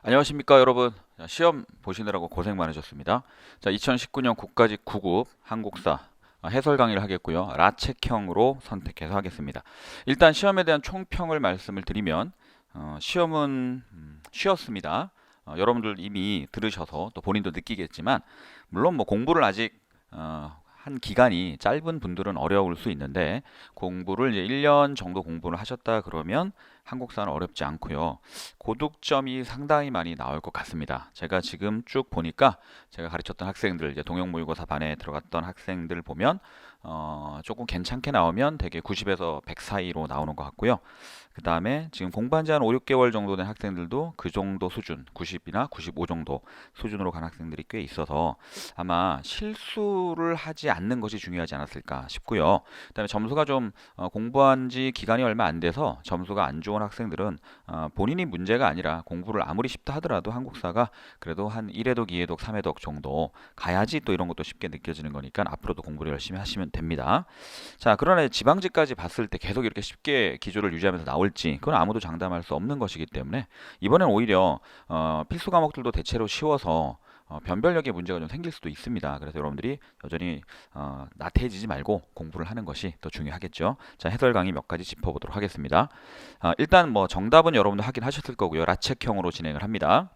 안녕하십니까 여러분. 자, 시험 보시느라고 고생 많으셨습니다. 자, 2019년 국가직 9급 한국사 해설 강의를 하겠고요. 라책형으로 선택해서 하겠습니다. 일단 시험에 대한 총평을 말씀을 드리면 시험은 쉬웠습니다. 여러분들 이미 들으셔서 또 본인도 느끼겠지만 물론 뭐 공부를 아직 한 기간이 짧은 분들은 어려울 수 있는데 공부를 이제 1년 정도 공부를 하셨다 그러면 한국사는 어렵지 않고요. 고득점이 상당히 많이 나올 것 같습니다. 제가 지금 쭉 보니까 제가 가르쳤던 학생들, 이제 동영모의고사 반에 들어갔던 학생들 보면 조금 괜찮게 나오면 되게 90에서 100 사이로 나오는 것 같고요. 그 다음에 지금 공부한 지 한 5, 6개월 정도 된 학생들도 그 정도 수준, 90이나 95 정도 수준으로 간 학생들이 꽤 있어서 아마 실수를 하지 않는 것이 중요하지 않았을까 싶고요. 그다음에 점수가 좀 공부한 지 기간이 얼마 안 돼서 점수가 안 좋은 학생들은 본인이 문제가 아니라 공부를 아무리 쉽다 하더라도 한국사가 그래도 한 1회독, 2회독, 3회독 정도 가야지 또 이런 것도 쉽게 느껴지는 거니까 앞으로도 공부를 열심히 하시면 됩니다. 자, 그러나 지방직까지 봤을 때 계속 이렇게 쉽게 기조를 유지하면서 나올지 그건 아무도 장담할 수 없는 것이기 때문에 이번엔 오히려 필수 과목들도 대체로 쉬워서 변별력에 문제가 좀 생길 수도 있습니다. 그래서 여러분들이 여전히 나태해지지 말고 공부를 하는 것이 더 중요하겠죠. 자, 해설 강의 몇 가지 짚어보도록 하겠습니다. 일단 뭐 정답은 여러분들 확인하셨을 거고요. 라책형으로 진행을 합니다.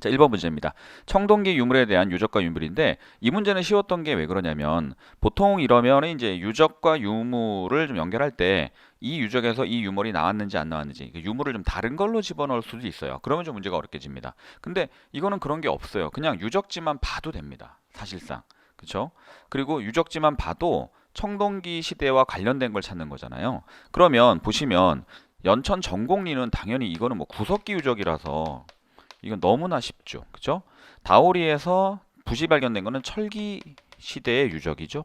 자, 1번 문제입니다. 청동기 유물에 대한 유적과 유물인데 이 문제는 쉬웠던 게 왜 그러냐면 보통 이러면 이제 유적과 유물을 좀 연결할 때 이 유적에서 이 유물이 나왔는지 안 나왔는지 그 유물을 좀 다른 걸로 집어넣을 수도 있어요. 그러면 좀 문제가 어렵게집니다. 근데 이거는 그런 게 없어요. 그냥 유적지만 봐도 됩니다. 사실상. 그렇죠? 그리고 유적지만 봐도 청동기 시대와 관련된 걸 찾는 거잖아요. 그러면 보시면 연천 전곡리는 당연히 이거는 뭐 구석기 유적이라서 이건 너무나 쉽죠. 그죠? 다오리에서 붓이 발견된 거는 철기 시대의 유적이죠.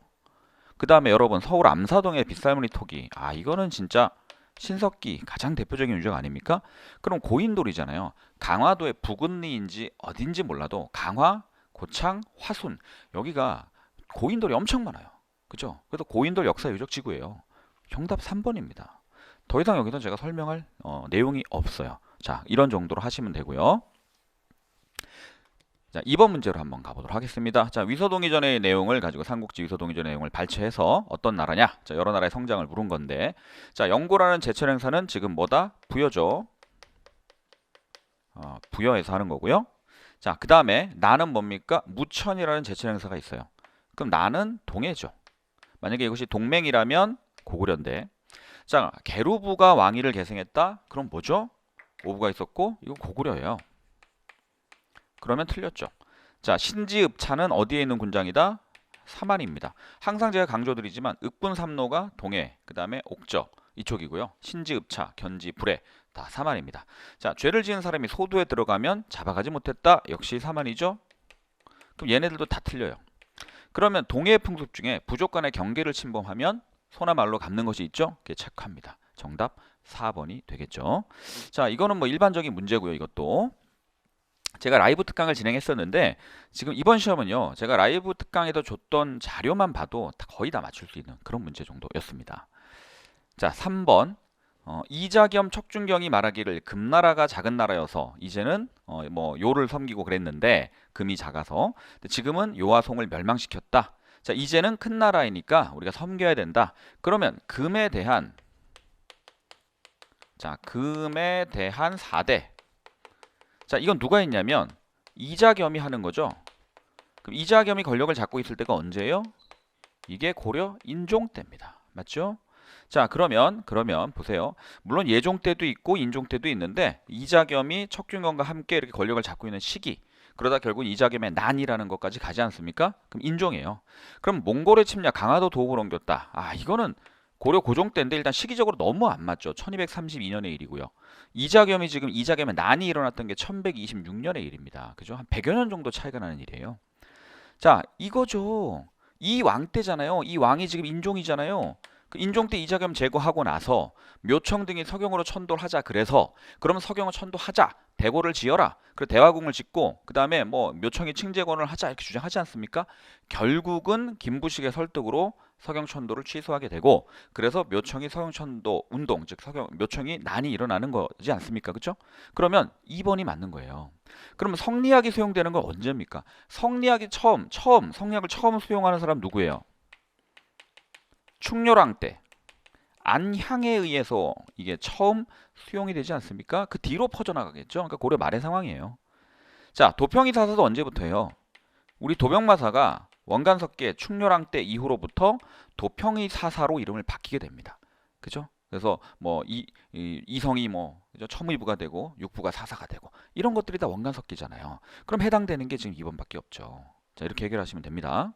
그 다음에 여러분 서울 암사동의 빗살무늬 토기. 이거는 진짜 신석기 가장 대표적인 유적 아닙니까? 그럼 고인돌이잖아요. 강화도의 부근리인지 어딘지 몰라도 강화, 고창, 화순 여기가 고인돌이 엄청 많아요. 그죠? 그래서 고인돌 역사 유적 지구예요. 정답 3번입니다. 더 이상 여기서 제가 설명할 내용이 없어요. 자, 이런 정도로 하시면 되고요. 자, 2번 문제로 한번 가보도록 하겠습니다. 자, 위서동의전의 내용을 가지고 삼국지 위서동의전의 내용을 발췌해서 어떤 나라냐? 자, 여러 나라의 성장을 물은 건데, 자, 영고라는 제철 행사는 지금 뭐다? 부여죠. 부여해서 하는 거고요. 자, 그 다음에 나는 뭡니까? 무천이라는 제철 행사가 있어요. 그럼 나는 동해죠. 만약에 이것이 동맹이라면 고구려인데, 자, 게루부가 왕위를 계승했다? 그럼 뭐죠? 오부가 있었고, 이거 고구려예요. 그러면 틀렸죠. 자, 신지읍차는 어디에 있는 군장이다? 사만입니다. 항상 제가 강조드리지만 읍군 삼로가 동해, 그 다음에 옥저 이쪽이고요. 신지읍차, 견지, 불해 다 사만입니다. 자, 죄를 지은 사람이 소도에 들어가면 잡아가지 못했다. 역시 사만이죠. 그럼 얘네들도 다 틀려요. 그러면 동해 풍습 중에 부족 간의 경계를 침범하면 소나 말로 갚는 것이 있죠. 그게 체크합니다. 정답 4번이 되겠죠. 자, 이거는 뭐 일반적인 문제고요. 이것도. 제가 라이브 특강을 진행했었는데 지금 이번 시험은요. 제가 라이브 특강에서 줬던 자료만 봐도 거의 다 맞출 수 있는 그런 문제 정도였습니다. 자, 3번. 이자겸 척준경이 말하기를 금나라가 작은 나라여서 이제는 뭐 요를 섬기고 그랬는데 금이 작아서 지금은 요와 송을 멸망시켰다. 자, 이제는 큰 나라이니까 우리가 섬겨야 된다. 그러면 금에 대한 4대. 자, 이건 누가 했냐면 이자겸이 하는 거죠. 그럼 이자겸이 권력을 잡고 있을 때가 언제예요? 이게 고려 인종 때입니다. 맞죠? 자, 그러면 보세요. 물론 예종 때도 있고 인종 때도 있는데 이자겸이 척준경과 함께 이렇게 권력을 잡고 있는 시기. 그러다 결국 이자겸의 난이라는 것까지 가지 않습니까? 그럼 인종이에요. 그럼 몽골의 침략 강화도 도읍을 옮겼다. 이거는 고려 고종 때인데 일단 시기적으로 너무 안 맞죠. 1232년의 일이고요. 이자겸의 난이 일어났던 게 1126년의 일입니다. 그죠? 한 100여 년 정도 차이가 나는 일이에요. 자, 이거죠. 이 왕 때잖아요. 이 왕이 지금 인종이잖아요. 그 인종 때 이자겸 제거하고 나서 묘청 등이 서경으로 천도하자 그래서 그러면 서경을 천도하자 대고를 지어라. 그리고 대화궁을 짓고 그 다음에 뭐 묘청이 칭제권을 하자 이렇게 주장하지 않습니까? 결국은 김부식의 설득으로 서경천도를 취소하게 되고 그래서 묘청이 서경천도 운동 즉 묘청이 난이 일어나는 거지 않습니까? 그렇죠? 그러면 2번이 맞는 거예요. 그러면 성리학이 수용되는 건 언제입니까? 성리학이 처음 성리학을 처음 수용하는 사람 누구예요? 충렬왕 때 안향에 의해서 이게 처음 수용이 되지 않습니까? 그 뒤로 퍼져나가겠죠. 그러니까 고려 말의 상황이에요. 자, 도평이 사사도 언제부터예요? 우리 도병마사가 원간석계 충렬왕 때 이후로부터 도평이 사사로 이름을 바뀌게 됩니다. 그죠? 그래서 뭐 이성이 뭐 그죠? 첨의부가 되고 육부가 사사가 되고 이런 것들이 다 원간석계잖아요. 그럼 해당되는 게 지금 2번밖에 없죠. 자, 이렇게 해결하시면 됩니다.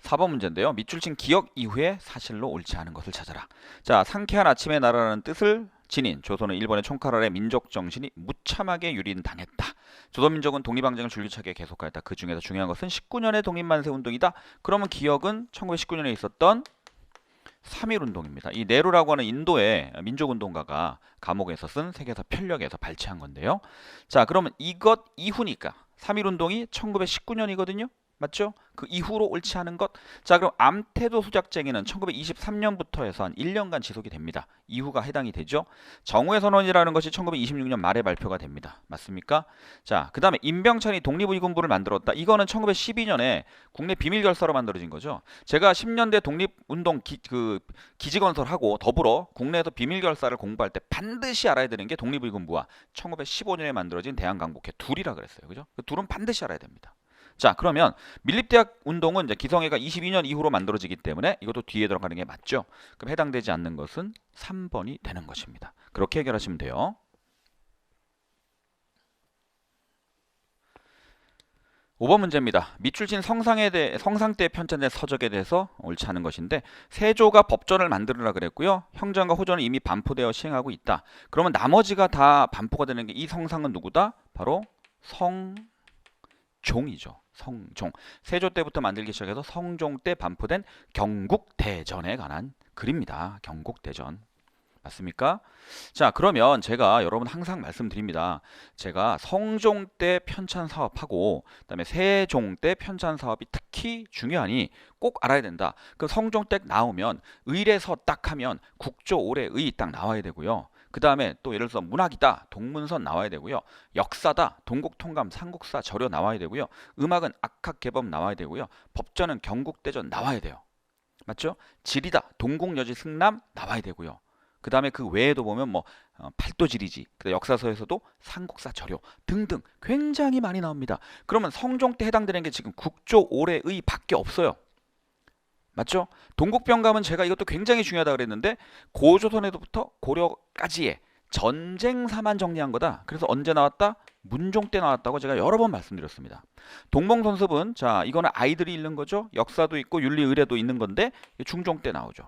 4번 문제인데요. 밑줄 친 기억 이후에 사실로 옳지 않은 것을 찾아라. 자, 상쾌한 아침의 나라라는 뜻을 지닌 조선은 일본의 총칼 아래 민족 정신이 무참하게 유린당했다. 조선민족은 독립항쟁을 줄기차게 계속하였다. 그 중에서 중요한 것은 19년의 독립만세 운동이다. 그러면 기억은 1919년에 있었던 3.1운동입니다. 이 네루라고 하는 인도의 민족운동가가 감옥에서 쓴 세계사 편력에서 발췌한 건데요. 자, 그러면 이것 이후니까 3.1운동이 1919년이거든요. 맞죠? 그 이후로 옳지 않은 것. 자, 그럼 암태도 수작쟁이는 1923년부터 해서 한 1년간 지속이 됩니다. 이후가 해당이 되죠. 정오의 선언이라는 것이 1926년 말에 발표가 됩니다. 맞습니까? 자, 그 다음에 임병찬이 독립의군부를 만들었다. 이거는 1912년에 국내 비밀결사로 만들어진 거죠. 제가 10년대 독립운동 기지건설하고 더불어 국내에서 비밀결사를 공부할 때 반드시 알아야 되는 게 독립의군부와 1915년에 만들어진 대한강복회 둘이라 그랬어요. 그죠? 그 둘은 반드시 알아야 됩니다. 자, 그러면 밀립대학 운동은 이제 기성회가 22년 이후로 만들어지기 때문에 이것도 뒤에 들어가는 게 맞죠? 그럼 해당되지 않는 것은 3번이 되는 것입니다. 그렇게 해결하시면 돼요. 5번 문제입니다. 밑줄 친 성상 때 편찬된 서적에 대해서 옳지 않은 것인데 세조가 법전을 만들으라 그랬고요. 형전과 호전은 이미 반포되어 시행하고 있다. 그러면 나머지가 다 반포가 되는 게 이 성상은 누구다? 바로 성종이죠. 성종. 세조 때부터 만들기 시작해서 성종 때 반포된 경국대전에 관한 글입니다. 경국대전. 맞습니까? 자, 그러면 제가 여러분 항상 말씀드립니다. 제가 성종 때 편찬 사업하고 그다음에 세종 때 편찬 사업이 특히 중요하니 꼭 알아야 된다. 그 성종 때 나오면 의례서 딱 하면 국조 올해의 딱 나와야 되고요. 그 다음에 또 예를 들어서 문학이다 동문선 나와야 되고요. 역사다 동국통감 삼국사 절여 나와야 되고요. 음악은 악학개범 나와야 되고요. 법전은 경국대전 나와야 돼요. 맞죠? 지리다 동국여지 승남 나와야 되고요. 그 다음에 그 외에도 보면 뭐 팔도지리지, 역사서에서도 삼국사 절여 등등 굉장히 많이 나옵니다. 그러면 성종 때 해당되는 게 지금 국조 올해의 밖에 없어요. 맞죠? 동국병감은 제가 이것도 굉장히 중요하다 그랬는데 고조선에서부터 고려까지의 전쟁사만 정리한 거다. 그래서 언제 나왔다? 문종 때 나왔다고 제가 여러 번 말씀드렸습니다. 동몽선습은 자 이거는 아이들이 읽는 거죠. 역사도 있고 윤리 의례도 있는 건데 중종 때 나오죠.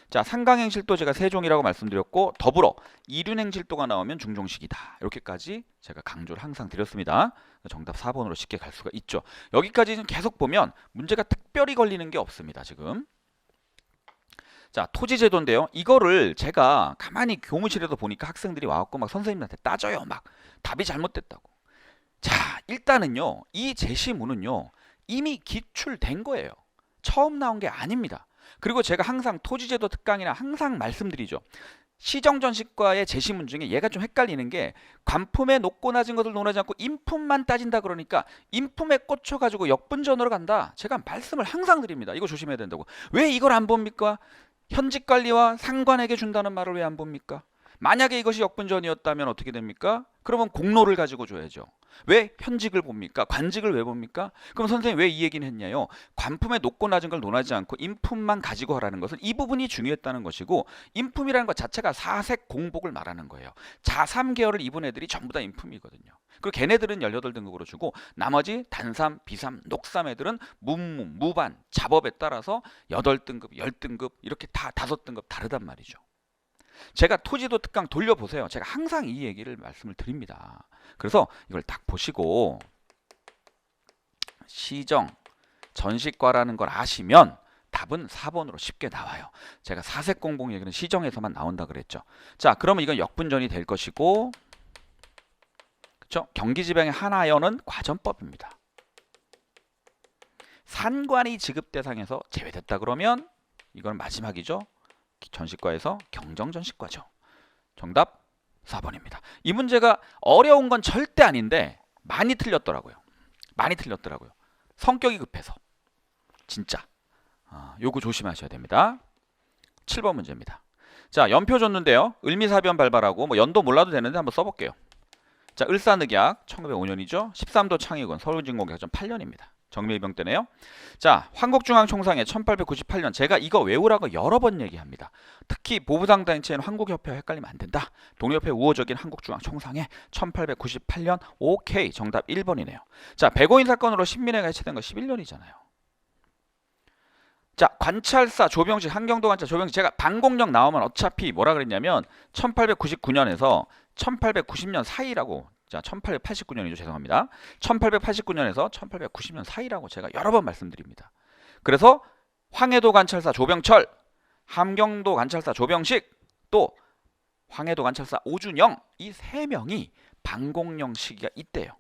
자, 상강행실도 제가 세종이라고 말씀드렸고 더불어 이륜행실도가 나오면 중종식이다. 이렇게까지 제가 강조를 항상 드렸습니다. 정답 4번으로 쉽게 갈 수가 있죠. 여기까지는 계속 보면 문제가 특별히 걸리는 게 없습니다. 지금. 자, 토지제도인데요. 이거를 제가 가만히 교무실에도 보니까 학생들이 와갖고 막 선생님한테 따져요. 막 답이 잘못됐다고. 자, 일단은요. 이 제시문은요. 이미 기출된 거예요. 처음 나온 게 아닙니다. 그리고 제가 항상 토지제도 특강이나 항상 말씀드리죠. 시정전식과의 제시문 중에 얘가 좀 헷갈리는 게 관품에 높고 낮은 것을 논하지 않고 인품만 따진다 그러니까 인품에 꽂혀가지고 역분전으로 간다. 제가 말씀을 항상 드립니다. 이거 조심해야 된다고. 왜 이걸 안 봅니까? 현직관리와 상관에게 준다는 말을 왜 안 봅니까? 만약에 이것이 역분전이었다면 어떻게 됩니까? 그러면 공로를 가지고 줘야죠. 왜 현직을 봅니까? 관직을 왜 봅니까? 그럼 선생님 왜 이 얘기는 했냐요? 관품에 높고 낮은 걸 논하지 않고 인품만 가지고 하라는 것은 이 부분이 중요했다는 것이고 인품이라는 것 자체가 사색 공복을 말하는 거예요. 자3계열을 입은 애들이 전부 다 인품이거든요. 그리고 걔네들은 18등급으로 주고 나머지 단삼, 비삼, 녹삼 애들은 문무, 무반, 잡업에 따라서 8등급, 10등급 이렇게 다 5등급 다르단 말이죠. 제가 토지도 특강 돌려보세요. 제가 항상 이 얘기를 말씀을 드립니다. 그래서 이걸 딱 보시고 시정, 전식과라는 걸 아시면 답은 4번으로 쉽게 나와요. 제가 사색 공복 얘기는 시정에서만 나온다 그랬죠. 자, 그러면 이건 역분전이 될 것이고 그렇죠? 경기지방의 하나연은 과전법입니다. 산관이 지급 대상에서 제외됐다 그러면 이건 마지막이죠. 전시과에서 경정전시과죠. 정답 4번입니다. 이 문제가 어려운 건 절대 아닌데 많이 틀렸더라고요. 성격이 급해서. 진짜. 요거 조심하셔야 됩니다. 7번 문제입니다. 자, 연표 줬는데요. 을미사변 발발하고 뭐 연도 몰라도 되는데 한번 써볼게요. 자, 을사늑약 1905년이죠. 13도 창의군 서울진공개학전 8년입니다. 정밀병 때네요. 자, 한국중앙총상회 1898년. 제가 이거 외우라고 여러 번 얘기합니다. 특히 보부상단체인 한국협회와 헷갈리면 안 된다. 독립협회 우호적인 한국중앙총상회 1898년. 오케이. 정답 1번이네요. 자, 백오인 사건으로 신민회가 해체된 거 11년이잖아요. 자, 관찰사 조병식, 한경도 관찰 조병식. 제가 방공령 나오면 어차피 뭐라 그랬냐면 1899년에서 1890년 사이라고. 자, 1889년이죠. 죄송합니다. 1889년에서 1890년 사이라고 제가 여러 번 말씀드립니다. 그래서 황해도 관찰사 조병철, 함경도 관찰사 조병식, 또 황해도 관찰사 오준영, 이 세 명이 방공령 시기가 있대요.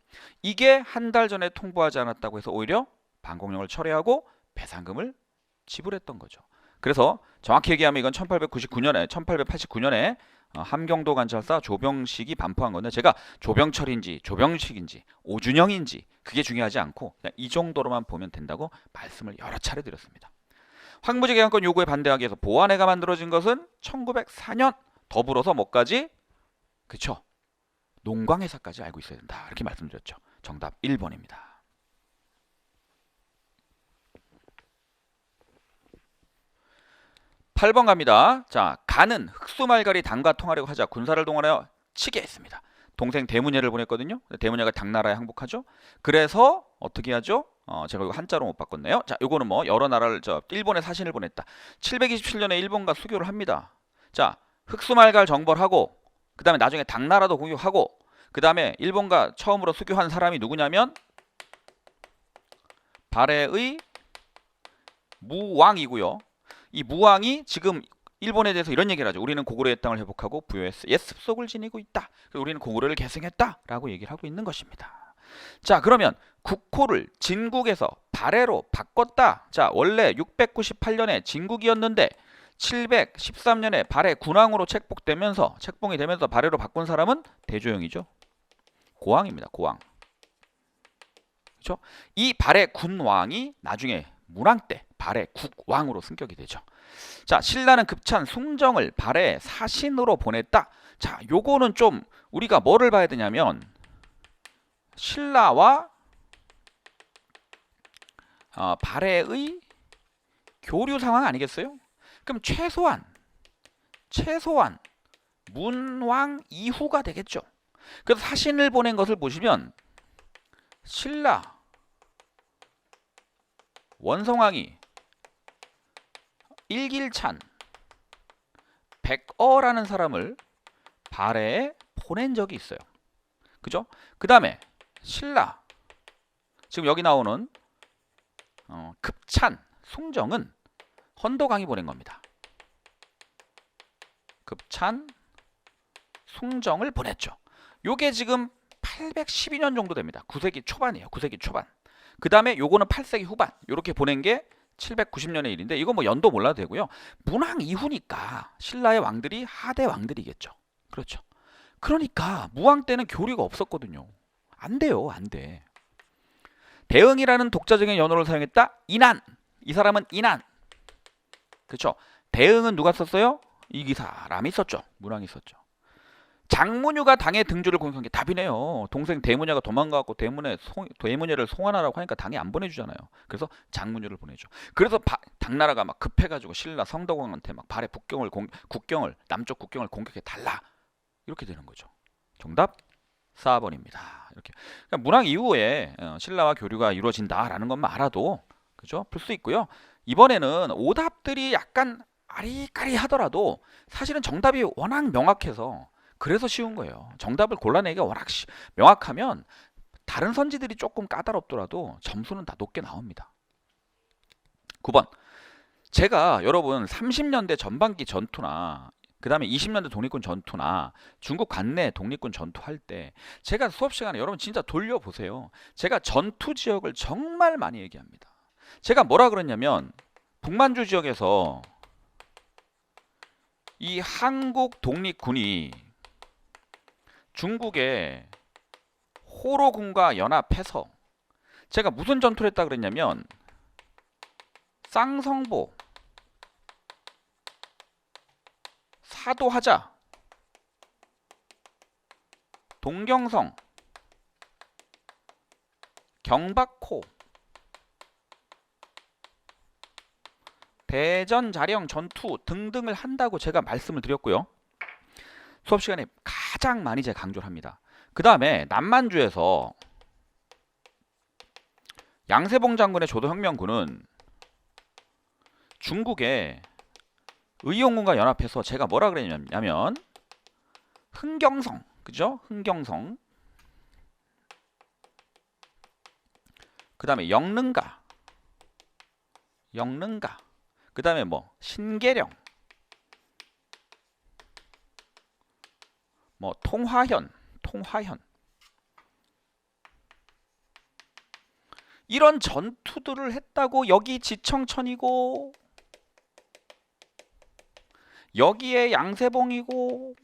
이게 한 달 전에 통보하지 않았다고 해서 오히려 방공령을 철회하고 배상금을 지불했던 거죠. 그래서 정확히 얘기하면 이건 1889년에 함경도 관찰사 조병식이 반포한 건데, 제가 조병철인지 조병식인지 오준영인지 그게 중요하지 않고 그냥 이 정도로만 보면 된다고 말씀을 여러 차례 드렸습니다. 황무지 개항권 요구에 반대하기 위해서 보안회가 만들어진 것은 1904년. 더불어서 뭐까지? 그쵸? 농광회사까지 알고 있어야 된다. 이렇게 말씀드렸죠. 정답 1번입니다. 8번 갑니다. 자, 간은 흑수말갈이 당과 통하려고 하자 군사를 동원하여 치게 했습니다. 동생 대문예를 보냈거든요. 대문예가 당나라에 항복하죠. 그래서 어떻게 하죠? 제가 이거 한자로 못 바꿨네요. 자, 요거는 뭐 여러 나라를 일본에 사신을 보냈다. 727년에 일본과 수교를 합니다. 자, 흑수말갈 정벌하고 그 다음에 나중에 당나라도 공격하고 그 다음에 일본과 처음으로 수교한 사람이 누구냐면 발해의 무왕이고요. 이 무왕이 지금 일본에 대해서 이런 얘기를 하죠. 우리는 고구려의 땅을 회복하고 부여의 옛 습속을 지니고 있다. 우리는 고구려를 계승했다 라고 얘기를 하고 있는 것입니다. 자, 그러면 국호를 진국에서 발해로 바꿨다. 자, 원래 698년에 진국이었는데 713년에 발해 군왕으로 책봉이 되면서 발해로 바꾼 사람은 대조영이죠. 고왕입니다. 고왕. 그렇죠? 이 발해 군왕이 나중에 문왕 때 발해 국왕으로 승격이 되죠. 자, 신라는 급찬 숭정을 발해 사신으로 보냈다. 자, 요거는 좀 우리가 뭐를 봐야 되냐면 신라와 발해의 교류 상황 아니겠어요? 그럼 최소한 문왕 이후가 되겠죠. 그래서 사신을 보낸 것을 보시면 신라 원성왕이 일길찬 백어라는 사람을 발해에 보낸 적이 있어요. 그죠? 그 다음에 신라 지금 여기 나오는 급찬 숭정은 헌도강이 보낸 겁니다. 급찬 숭정을 보냈죠. 요게 지금 812년 정도 됩니다. 9세기 초반이에요. 9세기 초반. 그 다음에 요거는 8세기 후반. 요렇게 보낸 게 790년의 일인데 이거 뭐 연도 몰라도 되고요. 문왕 이후니까 신라의 왕들이 하대 왕들이겠죠. 그렇죠. 그러니까 무왕 때는 교류가 없었거든요. 안 돼요. 안 돼. 대응이라는 독자적인 연호를 사용했다. 인한. 이 사람은 인한. 그렇죠. 대응은 누가 썼어요? 이 사람이 썼죠. 문왕이 썼죠. 장문유가 당의 등주를 공격한 게 답이네요. 동생 대문예가 도망가고 대문예를 송환하라고 하니까 당이 안 보내주잖아요. 그래서 장문유를 보내죠. 그래서 당나라가 막 급해가지고 신라 성덕왕한테 막 발해 국경을 남쪽 국경을 공격해 달라 이렇게 되는 거죠. 정답 4번입니다. 이렇게 그러니까 문왕 이후에 신라와 교류가 이루어진다라는 것만 알아도 그죠? 풀 수 있고요. 이번에는 오답들이 약간 아리까리하더라도 사실은 정답이 워낙 명확해서 그래서 쉬운 거예요. 정답을 골라내기가 워낙 명확하면 다른 선지들이 조금 까다롭더라도 점수는 다 높게 나옵니다. 9번. 제가 여러분 30년대 전반기 전투나 그 다음에 20년대 독립군 전투나 중국 관내 독립군 전투할 때 제가 수업 시간에 여러분 진짜 돌려보세요. 제가 전투 지역을 정말 많이 얘기합니다. 제가 뭐라 그랬냐면 북만주 지역에서 이 한국 독립군이 중국의 호로군과 연합해서 제가 무슨 전투를 했다 그랬냐면 쌍성보, 사도하자, 동경성, 경박호, 대전자령 전투 등등을 한다고 제가 말씀을 드렸고요. 수업 시간에 가장 많이 제가 강조를 합니다. 그 다음에 남만주에서 양세봉 장군의 조도혁명군은 중국의 의용군과 연합해서 제가 뭐라 그랬냐면 흥경성, 그죠? 흥경성, 그 다음에 영릉가, 그 다음에 뭐 신계령, 뭐 통화현 이런 전투들을 했다고. 여기 지청천이고 여기에 양세봉이고,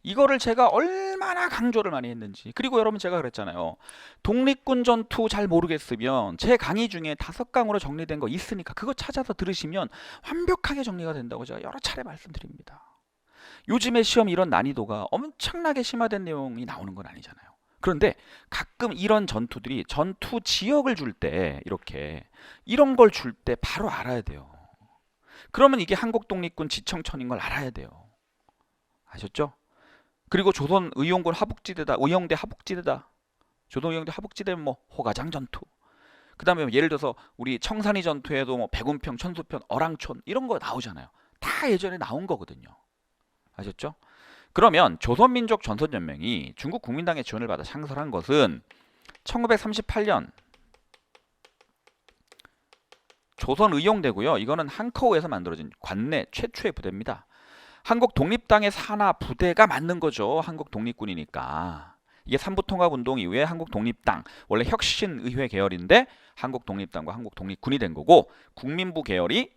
이거를 제가 얼마나 강조를 많이 했는지. 그리고 여러분 제가 그랬잖아요. 독립군 전투 잘 모르겠으면 제 강의 중에 5강으로 정리된 거 있으니까 그거 찾아서 들으시면 완벽하게 정리가 된다고 제가 여러 차례 말씀드립니다. 요즘에 시험 이런 난이도가 엄청나게 심화된 내용이 나오는 건 아니잖아요. 그런데 가끔 이런 전투들이 전투 지역을 줄 때 이렇게 이런 걸 줄 때 바로 알아야 돼요. 그러면 이게 한국 독립군 지청천인 걸 알아야 돼요. 아셨죠? 그리고 조선 의용군 하북지대다, 의용대 하북지대다. 조선 의용대 하북지대는 뭐 호가장 전투. 그다음에 예를 들어서 우리 청산리 전투에도 뭐 백운평, 천수편, 어랑촌 이런 거 나오잖아요. 다 예전에 나온 거거든요. 아셨죠? 그러면 조선민족 전선연맹이 중국 국민당의 지원을 받아 창설한 것은 1938년 조선의용대고요. 이거는 한커우에서 만들어진 관내 최초의 부대입니다. 한국 독립당의 산하 부대가 만든 거죠. 한국 독립군이니까. 이게 삼부통합운동 이후에 한국 독립당, 원래 혁신의회 계열인데 한국 독립당과 한국 독립군이 된 거고, 국민부 계열이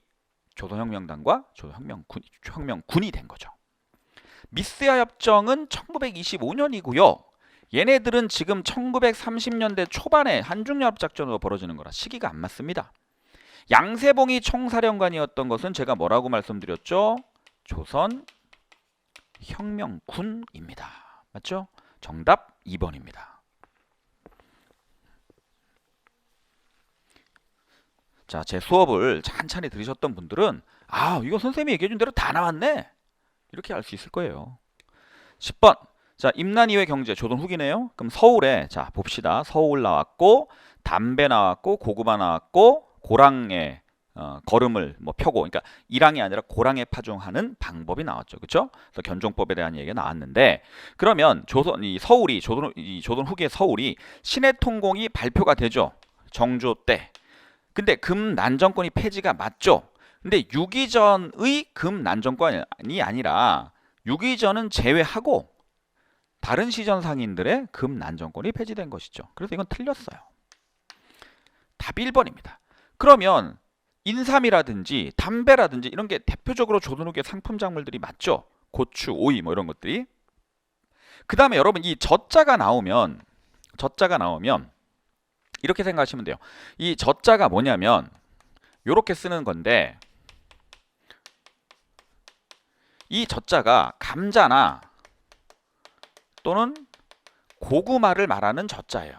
조선혁명당과 조선혁명군이 된 거죠. 미스야 협정은 1925년이고요. 얘네들은 지금 1930년대 초반에 한중연합작전으로 벌어지는 거라 시기가 안 맞습니다. 양세봉이 총사령관이었던 것은 제가 뭐라고 말씀드렸죠? 조선혁명군입니다. 맞죠? 정답 2번입니다. 자, 제 수업을 찬찬히 들으셨던 분들은 이거 선생님이 얘기해준 대로 다 나왔네, 이렇게 알 수 있을 거예요. 10번. 자, 임난 이후의 경제, 조선 후기네요. 그럼 서울에, 자 봅시다. 서울 나왔고, 담배 나왔고, 고구마 나왔고, 고랑에 걸음을 뭐 펴고, 그러니까 일항이 아니라 고랑에 파종하는 방법이 나왔죠. 그렇죠? 그래서 견종법에 대한 얘기가 나왔는데, 그러면 조선 후기의 서울이 신해통공이 발표가 되죠. 정조 때. 근데 금난정권이 폐지가 맞죠. 근데 유기전의 금난정권이 아니라 유기전은 제외하고 다른 시전 상인들의 금난정권이 폐지된 것이죠. 그래서 이건 틀렸어요. 답 1번입니다. 그러면 인삼이라든지 담배라든지 이런 게 대표적으로 조선 후기의 상품 작물들이 맞죠. 고추, 오이 뭐 이런 것들이. 그 다음에 여러분 이 젖자가 나오면 이렇게 생각하시면 돼요. 이 젖자가 뭐냐면 이렇게 쓰는 건데, 이 젖자가 감자나 또는 고구마를 말하는 젖자예요.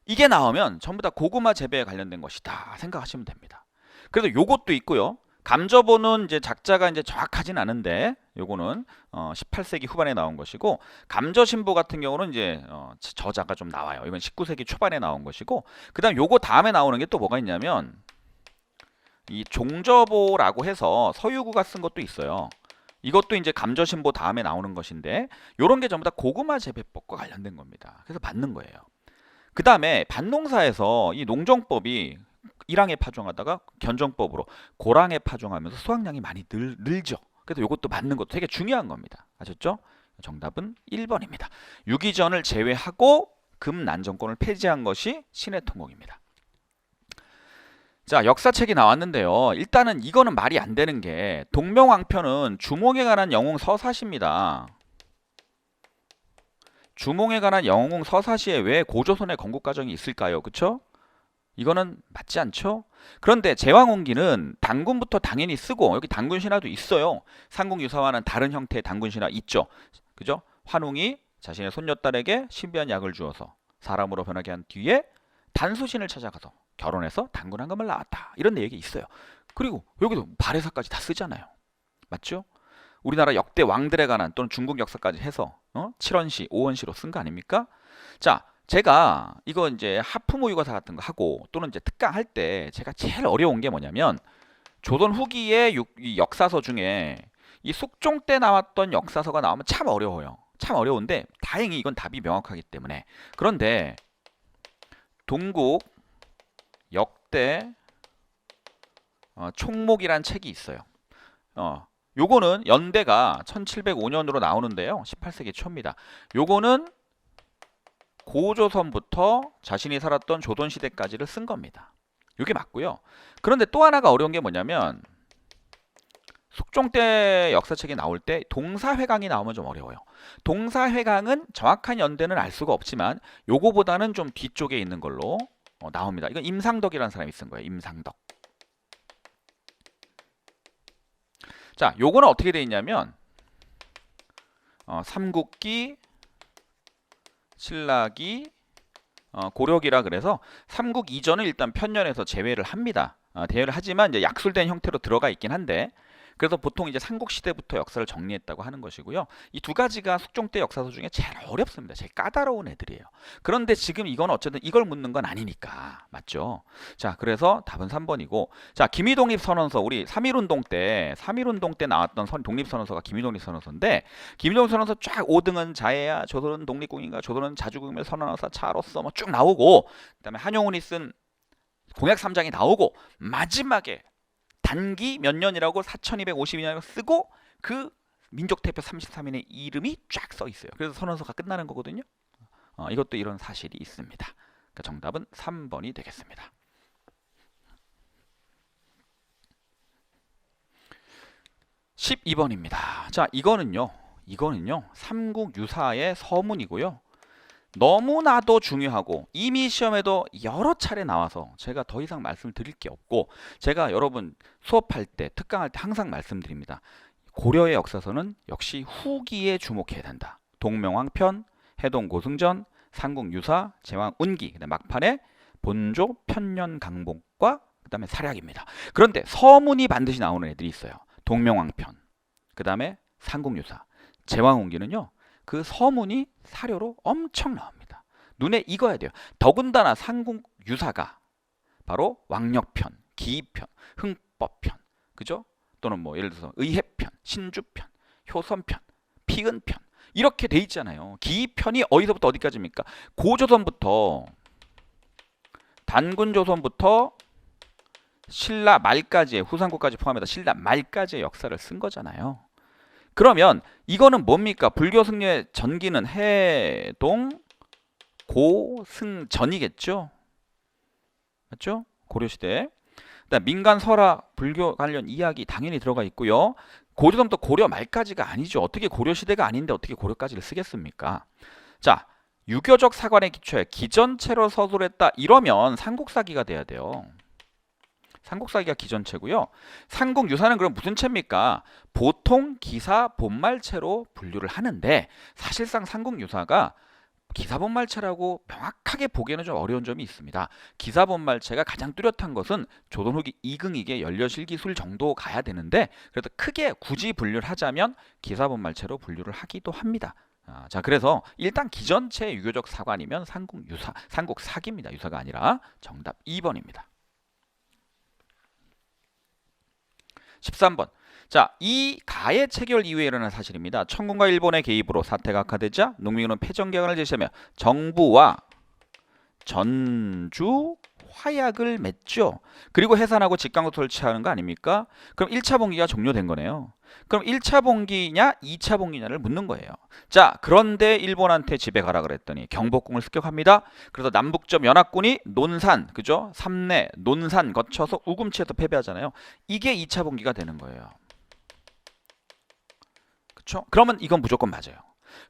이게 나오면 전부 다 고구마 재배에 관련된 것이다 생각하시면 됩니다. 그래서 요것도 있고요. 감저보는 이제 작자가 이제 정확하진 않은데 요거는 18세기 후반에 나온 것이고, 감저신보 같은 경우는 이제 저자가 좀 나와요. 이건 19세기 초반에 나온 것이고, 그다음 요거 다음에 나오는 게 또 뭐가 있냐면 이 종저보라고 해서 서유구가 쓴 것도 있어요. 이것도 이제 감저신보 다음에 나오는 것인데, 요런 게 전부 다 고구마 재배법과 관련된 겁니다. 그래서 맞는 거예요. 그 다음에 밭농사에서 이 농정법이 일항에 파종하다가 견정법으로 고랑에 파종하면서 수확량이 많이 늘죠. 그래서 이것도 맞는 것도 되게 중요한 겁니다. 아셨죠? 정답은 1번입니다. 유기전을 제외하고 금난정권을 폐지한 것이 신해통공입니다. 자, 역사책이 나왔는데요. 일단은 이거는 말이 안 되는 게 동명왕편은 주몽에 관한 영웅 서사시입니다. 주몽에 관한 영웅 서사시에 왜 고조선의 건국과정이 있을까요? 그쵸? 이거는 맞지 않죠? 그런데 제왕홍기는 단군부터 당연히 쓰고 여기 단군신화도 있어요. 삼국유사와는 다른 형태의 단군신화 있죠. 그죠? 환웅이 자신의 손녀딸에게 신비한 약을 주어서 사람으로 변하게 한 뒤에 단소신을 찾아가서 결혼해서 단군한금을 낳았다. 이런 얘기 있어요. 그리고 여기도 발해사까지 다 쓰잖아요. 맞죠? 우리나라 역대 왕들에 관한 또는 중국 역사까지 해서 7원시, 5원시로 쓴 거 아닙니까? 자, 제가 이거 이제 하프모의고사 같은 거 하고 또는 이제 특강 할 때 제가 제일 어려운 게 뭐냐면 조선 후기의 이 역사서 중에 이 숙종 때 나왔던 역사서가 나오면 참 어려워요. 참 어려운데 다행히 이건 답이 명확하기 때문에. 그런데 동국 역대 총목이란 책이 있어요. 요거는 연대가 1705년으로 나오는데요. 18세기 초입니다. 요거는 고조선부터 자신이 살았던 조선시대까지를 쓴 겁니다. 이게 맞고요. 그런데 또 하나가 어려운 게 뭐냐면 숙종 때 역사책이 나올 때 동사회강이 나오면 좀 어려워요. 동사회강은 정확한 연대는 알 수가 없지만 요거보다는 좀 뒤쪽에 있는 걸로 나옵니다. 이건 임상덕이라는 사람이 쓴 거예요. 임상덕. 자, 요거는 어떻게 돼 있냐면 삼국기, 신라기, 고려기라 그래서 삼국 이전을 일단 편년해서 제외를 합니다. 대여를 하지만 이제 약술된 형태로 들어가 있긴 한데 그래서 보통 이제 삼국시대부터 역사를 정리했다고 하는 것이고요. 이 두 가지가 숙종 때 역사서 중에 제일 어렵습니다. 제일 까다로운 애들이에요. 그런데 지금 이건 어쨌든 이걸 묻는 건 아니니까. 맞죠? 자, 그래서 답은 3번이고 자, 김희독립선언서 우리 3.1운동 때 나왔던 독립선언서가 김희독립선언서인데 김희독립선언서 쫙 5등은 자해야 조선은 독립국인가 조선은 자주국임을 선언하사 차로서 뭐 쭉 나오고 그다음에 한용운이 쓴 공약 3장이 나오고 마지막에 단기 몇 년이라고 4252년이라고 쓰고 그 민족대표 33인의 이름이 쫙 써 있어요. 그래서 선언서가 끝나는 거거든요. 이것도 이런 사실이 있습니다. 그러니까 정답은 3번이 되겠습니다. 12번입니다. 자, 이거는요. 삼국유사의 서문이고요. 너무나도 중요하고 이미 시험에도 여러 차례 나와서 제가 더 이상 말씀드릴 게 없고 제가 여러분 수업할 때 특강할 때 항상 말씀드립니다. 고려의 역사서는 역시 후기에 주목해야 된다. 동명왕편, 해동고승전, 삼국유사, 제왕운기, 그다음에 막판에 본조, 편년강복과 그다음에 사략입니다. 그런데 서문이 반드시 나오는 애들이 있어요. 동명왕편, 그다음에 삼국유사, 제왕운기는요. 그 서문이 사료로 엄청 나옵니다. 눈에 익어야 돼요. 더군다나 삼국유사가 바로 왕력편, 기이편, 흥법편, 그죠? 또는 뭐 예를 들어서 의해편, 신주편, 효선편, 피근편 이렇게 돼 있잖아요. 기이편이 어디서부터 어디까지입니까? 고조선부터 단군조선부터 신라 말까지의 후삼국까지 포함해서 신라 말까지의 역사를 쓴 거잖아요. 그러면 이거는 뭡니까? 불교 승려의 전기는 해동 고승전이겠죠? 맞죠? 고려시대. 그다음 민간 설화 불교 관련 이야기 당연히 들어가 있고요. 고조선부터 고려 말까지가 아니죠. 어떻게 고려시대가 아닌데 어떻게 고려까지를 쓰겠습니까? 자, 유교적 사관에 기초해 기전체로 서술을 했다. 이러면 삼국사기가 돼야 돼요. 삼국사기가 기전체고요. 삼국유사는 그럼 무슨 체입니까? 보통 기사 본말체로 분류를 하는데 사실상 삼국유사가 기사 본말체라고 명확하게 보기에는 좀 어려운 점이 있습니다. 기사 본말체가 가장 뚜렷한 것은 조선 후기 이긍익의 연려실기술 정도 가야 되는데 그래도 크게 굳이 분류를 하자면 기사 본말체로 분류를 하기도 합니다. 자, 그래서 일단 기전체 유교적 사관이면 삼국유사, 삼국사기입니다. 유사가 아니라 정답 2번입니다. 13번. 자, 이 가해 체결 이후에 일어난 사실입니다. 청군과 일본의 개입으로 사태가 악화되자 농민군은 패전개헌을 제시하며 정부와 전주 화약을 맺죠. 그리고 해산하고 직강도 설치하는 거 아닙니까? 그럼 1차 봉기가 종료된 거네요. 그럼 1차 봉기냐 2차 봉기냐를 묻는 거예요. 자, 그런데 일본한테 집에 가라 그랬더니 경복궁을 습격합니다. 그래서 남북점 연합군이 논산, 그죠? 삼내, 논산 거쳐서 우금치에서 패배하잖아요. 이게 2차 봉기가 되는 거예요. 그렇죠? 그러면 이건 무조건 맞아요.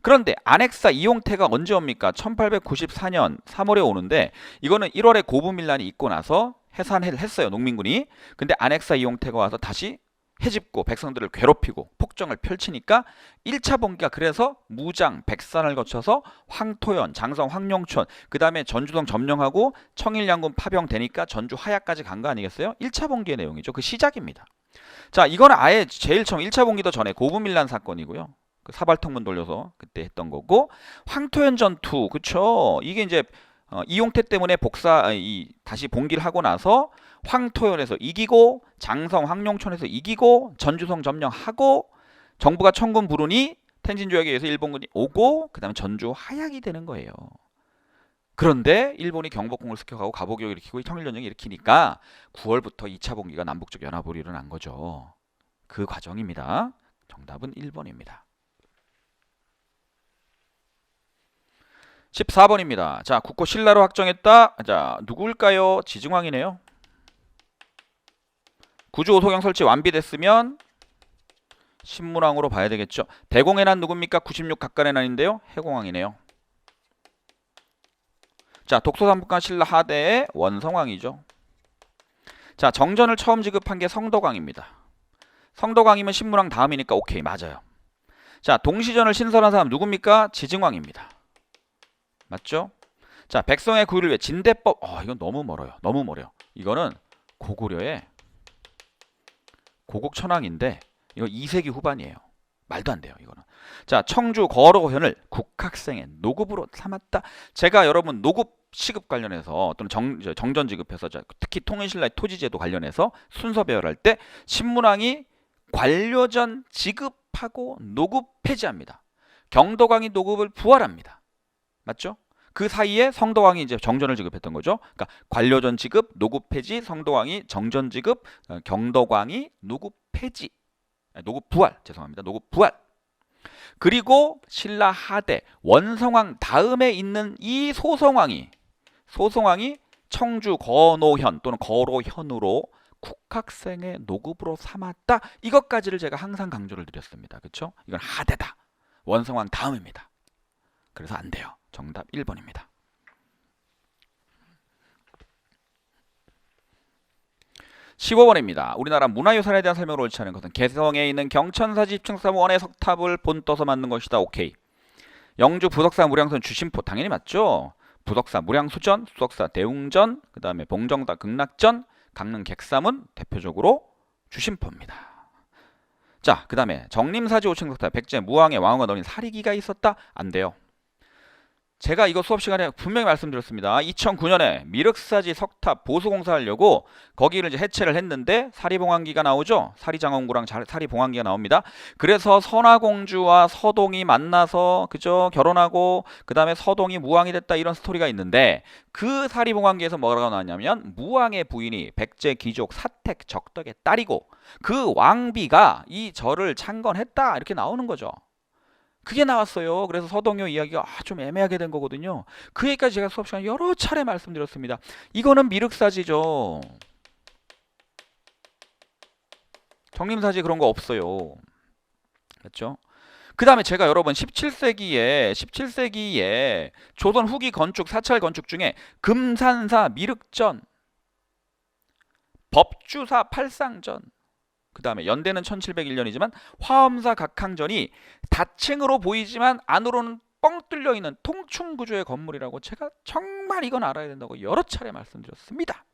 그런데 안핵사 이용태가 언제 옵니까? 1894년 3월에 오는데 이거는 1월에 고부밀란이 있고 나서 해산을 했어요. 농민군이. 근데 안핵사 이용태가 와서 다시 해집고 백성들을 괴롭히고 폭정을 펼치니까 1차 봉기가 그래서 무장, 백산을 거쳐서 황토현, 장성, 황룡촌 그 다음에 전주성 점령하고 청일양군 파병되니까 전주 하야까지 간 거 아니겠어요? 1차 봉기의 내용이죠. 그 시작입니다. 자, 이거는 아예 제일 처음 1차 봉기도 전에 고부밀란 사건이고요. 그 사발통문 돌려서 그때 했던 거고 황토현 전투 그쵸 이게 이제 이용태 때문에 다시 봉기를 하고 나서 황토현에서 이기고 장성 황룡촌에서 이기고 전주성 점령하고 정부가 청군 부르니 텐진조약에 의해서 일본군이 오고 그 다음에 전주 하약이 되는 거예요. 그런데 일본이 경복궁을 습격하고 가보기를 일으키고 청일전쟁을 일으키니까 9월부터 2차 봉기가 남북적 연합으로 일어난 거죠. 그 과정입니다. 정답은 1번입니다. 14번입니다. 자, 국호 신라로 확정했다. 자, 누구일까요? 지증왕이네요. 구주 오소경 설치 완비됐으면 신문왕으로 봐야 되겠죠. 대공의 난 누굽니까? 96 각간의 난인데요. 해공왕이네요. 자, 독소삼국간 신라 하대의 원성왕이죠. 자, 정전을 처음 지급한 게 성덕왕입니다. 성덕왕이면 신문왕 다음이니까 오케이 맞아요. 자, 동시전을 신설한 사람 누굽니까? 지증왕입니다. 맞죠? 자, 백성의 구의를 위해 진대법. 이건 너무 멀어요. 너무 멀어요. 이거는 고구려의 고국천왕인데 이거 2세기 후반이에요. 말도 안 돼요. 이거는. 자, 청주 거로현을 국학생의 노급으로 삼았다. 제가 여러분 노급 시급 관련해서 또는 정전 지급해서 특히 통일신라의 토지제도 관련해서 순서 배열할 때 신문왕이 관료전 지급하고 노급 폐지합니다. 경덕왕이 노급을 부활합니다. 맞죠? 그 사이에 성덕왕이 이제 정전을 지급했던 거죠. 그러니까 관료전 지급, 노급 폐지, 성덕왕이 정전 지급, 경덕왕이 노급 폐지, 노급 부활, 죄송합니다. 노급 부활. 그리고 신라 하대 원성왕 다음에 있는 이 소성왕이 청주 거노현 또는 거로현으로 국학생의 노급으로 삼았다. 이것까지를 제가 항상 강조를 드렸습니다. 그렇죠? 이건 하대다. 원성왕 다음입니다. 그래서 안 돼요. 정답 1번입니다. 15번입니다. 우리나라 문화유산에 대한 설명을 옳지 않은 것은 개성에 있는 경천사지 입층사 원의 석탑을 본떠서 만든 것이다. 오케이. 영주 부석사 무량선 주심포 당연히 맞죠. 부석사 무량수전, 수석사 대웅전, 그 다음에 봉정사 극락전, 강릉 객사문 대표적으로 주심포입니다. 자, 그 다음에 정림사지 5층 석탑 백제 무왕의 왕후가 넣은 사리기가 있었다. 안 돼요. 제가 이거 수업 시간에 분명히 말씀드렸습니다. 2009년에 미륵사지 석탑 보수공사하려고 거기를 이제 해체를 했는데 사리봉황기가 나오죠. 사리장원구랑 사리봉황기가 나옵니다. 그래서 선화공주와 서동이 만나서 그죠 결혼하고 그 다음에 서동이 무왕이 됐다 이런 스토리가 있는데 그 사리봉황기에서 뭐라고 나왔냐면 무왕의 부인이 백제 귀족 사택 적덕의 딸이고 그 왕비가 이 절을 창건했다 이렇게 나오는 거죠. 그게 나왔어요. 그래서 서동요 이야기가 좀 애매하게 된 거거든요. 그 얘기까지 제가 수업 시간에 여러 차례 말씀드렸습니다. 이거는 미륵사지죠. 정림사지 그런 거 없어요. 맞죠? 그 다음에 제가 여러분 17세기에 조선 후기 건축, 사찰 건축 중에 금산사 미륵전, 법주사 팔상전, 그 다음에 연대는 1701년이지만 화엄사 각항전이 다층으로 보이지만 안으로는 뻥 뚫려 있는 통충 구조의 건물이라고 제가 정말 이건 알아야 된다고 여러 차례 말씀드렸습니다.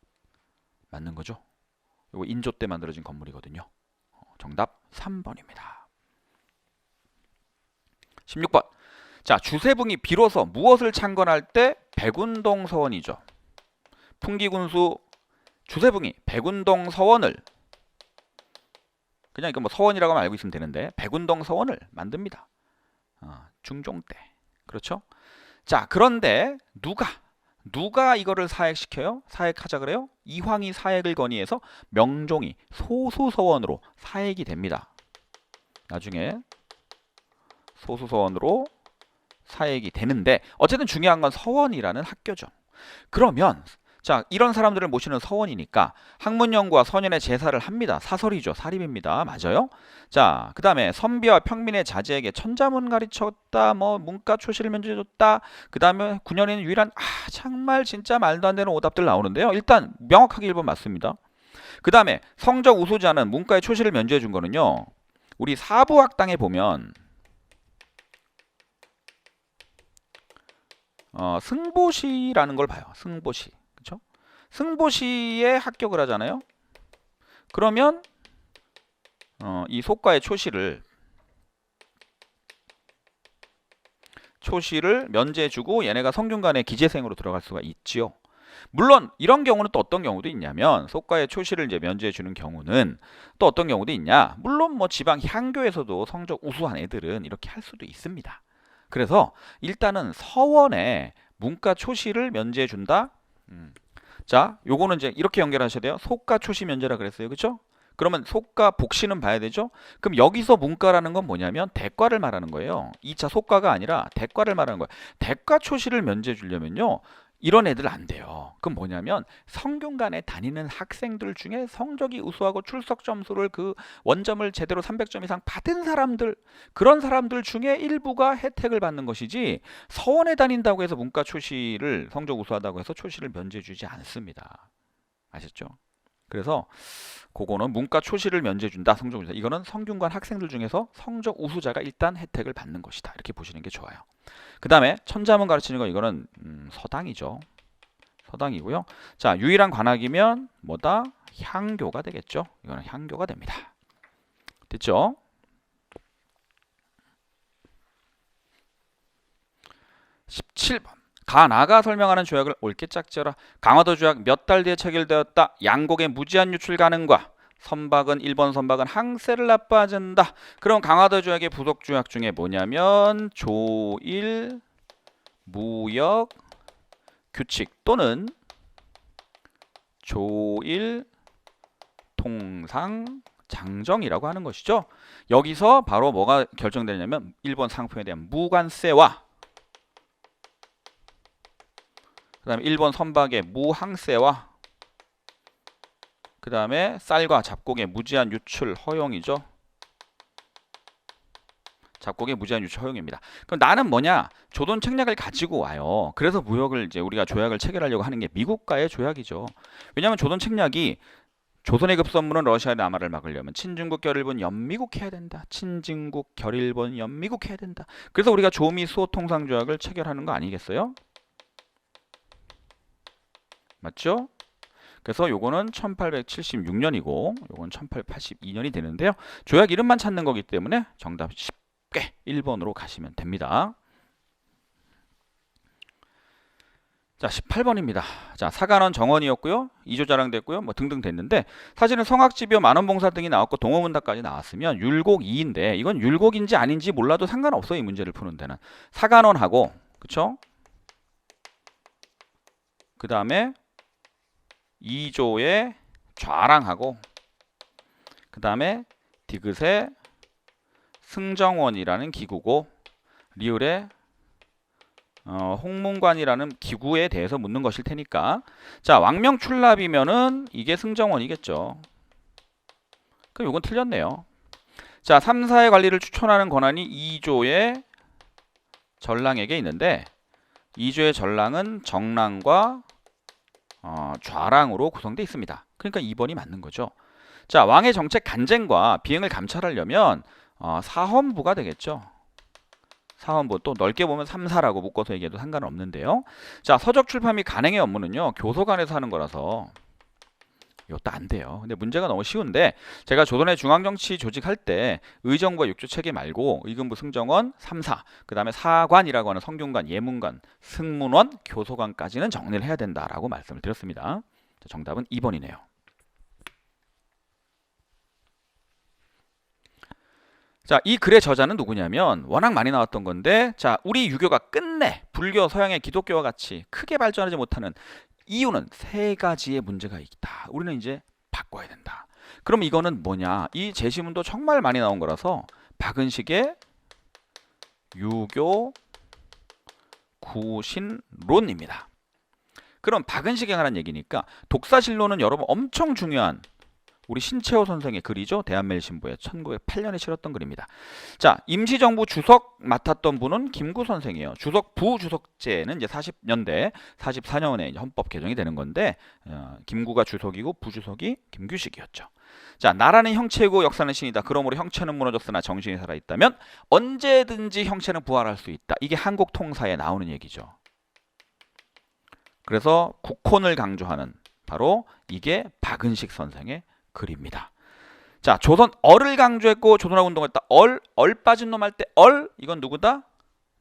맞는 거죠? 이거 인조 때 만들어진 건물이거든요. 정답 3번입니다. 16번. 자, 주세붕이 비로소 무엇을 창건할 때 백운동 서원이죠. 풍기군수 주세붕이 백운동 서원을 그냥 이거 뭐 서원이라고 하면 알고 있으면 되는데 백운동 서원을 만듭니다. 중종 때. 그렇죠? 자, 그런데 누가 이거를 사액시켜요? 사액하자 그래요? 이황이 사액을 건의해서 명종이 소수서원으로 사액이 됩니다. 나중에 소수서원으로 사액이 되는데 어쨌든 중요한 건 서원이라는 학교죠. 그러면 자, 이런 사람들을 모시는 서원이니까 학문연구와 선현의 제사를 합니다. 사설이죠. 사립입니다. 맞아요? 자, 그 다음에 선비와 평민의 자제에게 천자문 가르쳤다. 뭐 문과 초시를 면제해줬다. 그 다음에 9년에는 유일한 정말 진짜 말도 안 되는 오답들 나오는데요. 일단 명확하게 1번 맞습니다. 그 다음에 성적 우수자는 문과의 초시를 면제해 준 거는요. 우리 사부학당에 보면 승보시라는 걸 봐요. 승보시. 그렇죠? 승보시에 합격을 하잖아요. 그러면 이 소과의 초시를 면제해주고 얘네가 성균관의 기재생으로 들어갈 수가 있지요. 물론 이런 경우는 또 어떤 경우도 있냐면 소과의 초시를 이제 면제해주는 경우는 또 어떤 경우도 있냐. 물론 뭐 지방 향교에서도 성적 우수한 애들은 이렇게 할 수도 있습니다. 그래서 일단은 서원에 문과 초시를 면제해 준다. 자, 요거는 이제 이렇게 연결하셔야 돼요. 소과 초시 면제라 그랬어요. 그렇죠? 그러면 소과 복시는 봐야 되죠? 그럼 여기서 문과라는 건 뭐냐면 대과를 말하는 거예요. 2차 소과가 아니라 대과를 말하는 거예요. 대과 초시를 면제해 주려면요. 이런 애들 안 돼요. 그럼 뭐냐면 성균관에 다니는 학생들 중에 성적이 우수하고 출석 점수를 그 원점을 제대로 300점 이상 받은 사람들, 그런 사람들 중에 일부가 혜택을 받는 것이지 서원에 다닌다고 해서 문과 초시를 성적 우수하다고 해서 초시를 면제해 주지 않습니다. 아셨죠? 그래서 그거는 문과 초시를 면제해 준다. 성적 우수. 이거는 성균관 학생들 중에서 성적 우수자가 일단 혜택을 받는 것이다. 이렇게 보시는 게 좋아요. 그 다음에 천자문 가르치는 거 이거는 서당이죠. 서당이고요. 자, 유일한 관학이면 뭐다? 향교가 되겠죠. 이거는 향교가 됩니다. 됐죠? (17번) 가나가 설명하는 조약을 옳게 짝지어라. 강화도 조약 몇 달 뒤에 체결되었다. 양곡의 무제한 유출 가능과 선박은 1번 선박은 항세를 나빠진다. 그럼 강화도 조약의 부속 조약 중에 뭐냐면 조일 무역 규칙 또는 조일 통상 장정이라고 하는 것이죠. 여기서 바로 뭐가 결정되냐면 1번 상품에 대한 무관세와 그 다음에 1번 선박의 무항세와 그 다음에 쌀과 잡곡의 무제한 유출 허용이죠. 잡곡의 무제한 유출 허용입니다. 그럼 나는 뭐냐? 조던 책략을 가지고 와요. 그래서 무역을 이제 우리가 조약을 체결하려고 하는 게 미국과의 조약이죠. 왜냐하면 조던 책략이 조선의 급선무는 러시아의 남하를 막으려면 친중국 결일본 연미국 해야 된다. 친중국 결일본 연미국 해야 된다. 그래서 우리가 조미 수호 통상 조약을 체결하는 거 아니겠어요? 맞죠? 그래서 요거는 1876년이고 요건 1882년이 되는데요. 조약 이름만 찾는 거기 때문에 정답 쉽게 1번으로 가시면 됩니다. 자, 18번입니다. 자, 사관원 정원이었고요. 2조 자랑됐고요. 뭐 등등 됐는데 사실은 성악지비어 만원봉사 등이 나왔고 동호문답까지 나왔으면 율곡 2인데 이건 율곡인지 아닌지 몰라도 상관없어요. 이 문제를 푸는 데는. 사관원하고 그쵸? 그 다음에 2조의 좌랑하고 그 다음에 디귿의 승정원이라는 기구고 리을의 홍문관이라는 기구에 대해서 묻는 것일 테니까 자 왕명출납이면은 이게 승정원이겠죠. 그럼 이건 틀렸네요. 자 3사의 관리를 추천하는 권한이 2조의 전랑에게 있는데 2조의 전랑은 정랑과 좌랑으로 구성되어 있습니다. 그러니까 2번이 맞는 거죠. 자, 왕의 정책 간쟁과 비행을 감찰하려면 사헌부가 되겠죠. 사헌부 또 넓게 보면 3사라고 묶어서 얘기해도 상관은 없는데요. 자, 서적 출판 및 간행의 업무는요. 교서관에서 하는 거라서 이것도 안 돼요. 근데 문제가 너무 쉬운데 제가 조선의 중앙정치 조직할 때 의정부와 육조 체계 말고 의금부 승정원 3사 그 다음에 사관이라고 하는 성균관, 예문관, 승문원, 교서관까지는 정리를 해야 된다라고 말씀을 드렸습니다. 자, 정답은 2번이네요. 자, 이 글의 저자는 누구냐면 워낙 많이 나왔던 건데, 자, 우리 유교가 끝내 불교, 서양의 기독교와 같이 크게 발전하지 못하는 이유는 세 가지의 문제가 있다. 우리는 이제 바꿔야 된다. 그럼 이거는 뭐냐? 이 제시문도 정말 많이 나온 거라서 박은식의 유교 구신론입니다. 그럼 박은식에 관한 얘기니까 독사실론은 여러분 엄청 중요한 우리 신채호 선생의 글이죠. 대한매일신보에 1908년에 실었던 글입니다. 자, 임시정부 주석 맡았던 분은 김구 선생이에요. 주석 부주석제는 이제 40년대 44년에 헌법 개정이 되는 건데 김구가 주석이고 부주석이 김규식이었죠. 자, 나라는 형체이고 역사는 신이다. 그러므로 형체는 무너졌으나 정신이 살아있다면 언제든지 형체는 부활할 수 있다. 이게 한국 통사에 나오는 얘기죠. 그래서 국혼을 강조하는 바로 이게 박은식 선생의 글입니다. 자, 조선 얼을 강조했고 조선학 운동했다. 얼 빠진 놈 할 때 이건 누구다?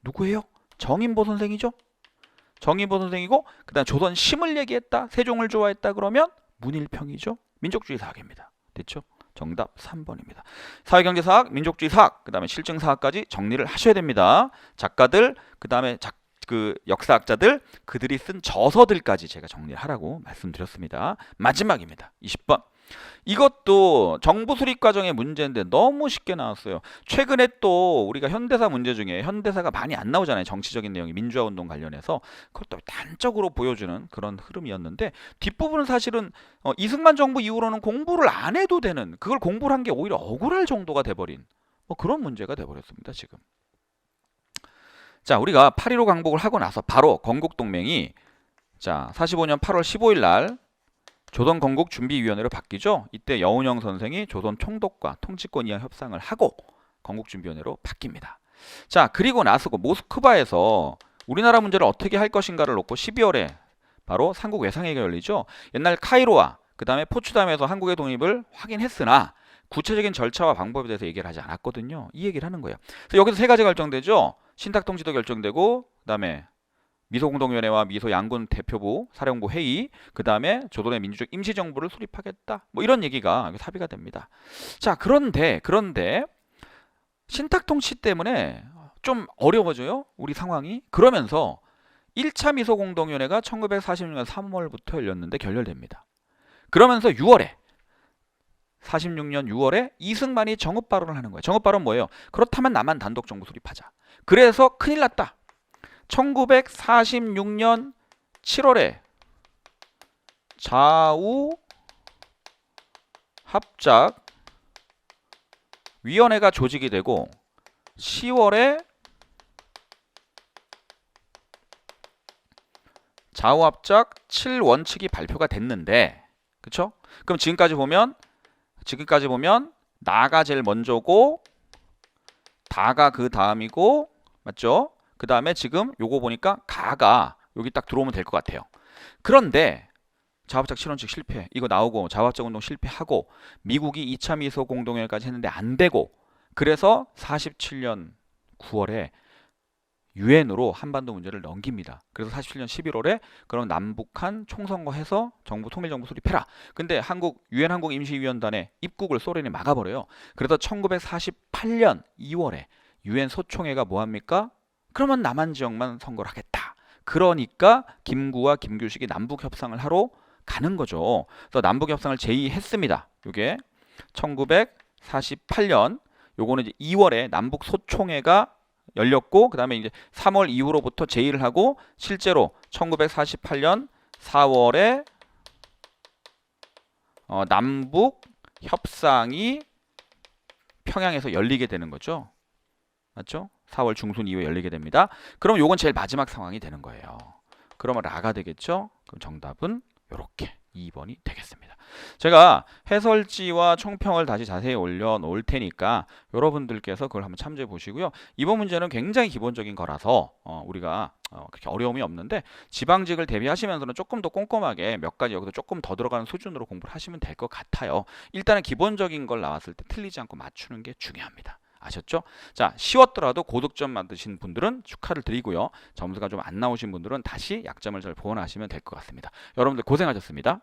누구예요? 정인보 선생이죠. 정인보 선생이고 그다음 조선 심을 얘기했다. 세종을 좋아했다. 그러면 문일평이죠. 민족주의 사학입니다. 됐죠? 정답 3번입니다. 사회경제사학, 민족주의 사학, 그다음에 실증사학까지 정리를 하셔야 됩니다. 작가들, 그다음에 그 역사학자들 그들이 쓴 저서들까지 제가 정리를 하라고 말씀드렸습니다. 마지막입니다. 20번. 이것도 정부 수립 과정의 문제인데 너무 쉽게 나왔어요. 최근에 또 우리가 현대사 문제 중에 현대사가 많이 안 나오잖아요. 정치적인 내용이 민주화 운동 관련해서 그것도 단적으로 보여주는 그런 흐름이었는데 뒷부분은 사실은 이승만 정부 이후로는 공부를 안 해도 되는 그걸 공부를 한 게 오히려 억울할 정도가 돼버린 그런 문제가 돼버렸습니다. 지금. 자, 우리가 8.15 강복을 하고 나서 바로 건국동맹이 자 45년 8월 15일 날 조선건국준비위원회로 바뀌죠. 이때 여운형 선생이 조선 총독과 통치권 이하 협상을 하고 건국준비위원회로 바뀝니다. 자, 그리고 나서 모스크바에서 우리나라 문제를 어떻게 할 것인가를 놓고 12월에 바로 삼국 외상회의가 열리죠. 옛날 카이로와 그 다음에 포츠담에서 한국의 독립을 확인했으나 구체적인 절차와 방법에 대해서 얘기를 하지 않았거든요. 이 얘기를 하는 거예요. 그래서 여기서 세 가지가 결정되죠. 신탁통치도 결정되고 그 다음에 미소공동위원회와 미소양군 대표부 사령부 회의, 그 다음에 조선의 민주적 임시정부를 수립하겠다. 이런 얘기가 합의가 됩니다. 자, 그런데 신탁통치 때문에 좀 어려워져요. 우리 상황이. 그러면서 1차 미소공동위원회가 1946년 3월부터 열렸는데 결렬됩니다. 그러면서 46년 6월에 이승만이 정읍발언을 하는 거예요. 정읍발언 뭐예요? 그렇다면 남한 단독정부 수립하자. 그래서 큰일 났다. 1946년 7월에 좌우 합작 위원회가 조직이 되고 10월에 좌우 합작 7원칙이 발표가 됐는데, 그렇죠? 그럼 지금까지 보면 나가 제일 먼저고 다가 그 다음이고, 맞죠? 그 다음에 지금 요거 보니까 가가 여기 딱 들어오면 될 것 같아요. 그런데 자합작 7원칙 실패, 이거 나오고 자합작 운동 실패하고 미국이 2차 미소 공동회의까지 했는데 안 되고, 그래서 47년 9월에 유엔으로 한반도 문제를 넘깁니다. 그래서 47년 11월에 그럼 남북한 총선거해서 정부 통일정부 수립해라. 근데 유엔 한국임시위원단의 입국을 소련이 막아버려요. 그래서 1948년 2월에 유엔 소총회가 뭐합니까? 그러면 남한 지역만 선거를 하겠다. 그러니까 김구와 김규식이 남북 협상을 하러 가는 거죠. 그래서 남북 협상을 제의했습니다. 이게 1948년 요거는 이제 2월에 남북 소총회가 열렸고, 그 다음에 이제 3월 이후로부터 제의를 하고 실제로 1948년 4월에 남북 협상이 평양에서 열리게 되는 거죠. 맞죠? 4월 중순 이후에 열리게 됩니다. 그럼 요건 제일 마지막 상황이 되는 거예요. 그러면 라가 되겠죠? 그럼 정답은 요렇게 2번이 되겠습니다. 제가 해설지와 총평을 다시 자세히 올려놓을 테니까 여러분들께서 그걸 한번 참조해 보시고요. 이번 문제는 굉장히 기본적인 거라서 우리가 그렇게 어려움이 없는데 지방직을 대비하시면서는 조금 더 꼼꼼하게 몇 가지 여기서 조금 더 들어가는 수준으로 공부를 하시면 될 것 같아요. 일단은 기본적인 걸 나왔을 때 틀리지 않고 맞추는 게 중요합니다. 아셨죠? 자, 쉬웠더라도 고득점 만드신 분들은 축하를 드리고요. 점수가 좀 안 나오신 분들은 다시 약점을 잘 보완하시면 될 것 같습니다. 여러분들 고생하셨습니다.